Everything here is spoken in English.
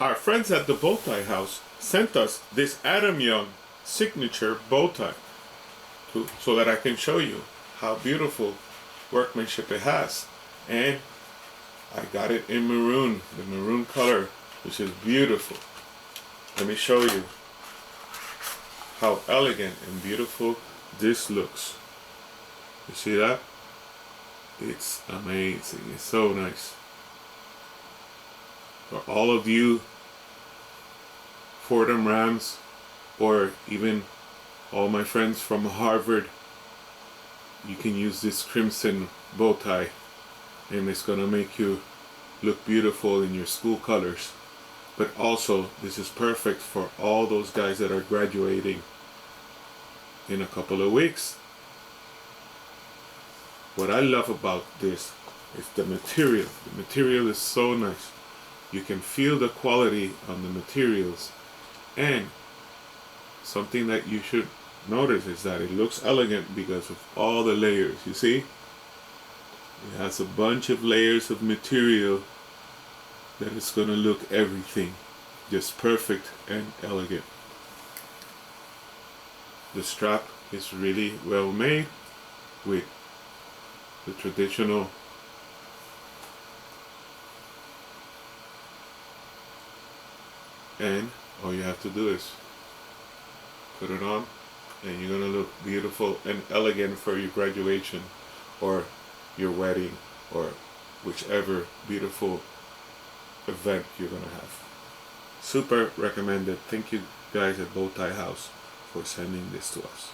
Our friends at the Bowtie House sent us this Adam Young signature bow tie so that I can show you how beautiful workmanship it has. And I got it in maroon, the maroon color, which is beautiful. Let me show you how elegant and beautiful this looks. You see that? It's amazing. It's so nice. For all of you Fordham Rams, or even all my friends from Harvard, you can use this crimson bow tie and it's gonna make you look beautiful in your school colors. But also, this is perfect for all those guys that are graduating in a couple of weeks. What I love about this is the material. The material is so nice. You can feel the quality on the materials. And something that you should notice is that it looks elegant because of all the layers. You see? It has a bunch of layers of material that is going to look everything just perfect and elegant. The strap is really well made with the traditional and all you have to do is put it on and you're gonna look beautiful and elegant for your graduation or your wedding or whichever beautiful event you're gonna have. Super recommended. Thank you guys at Bowtie House for sending this to us.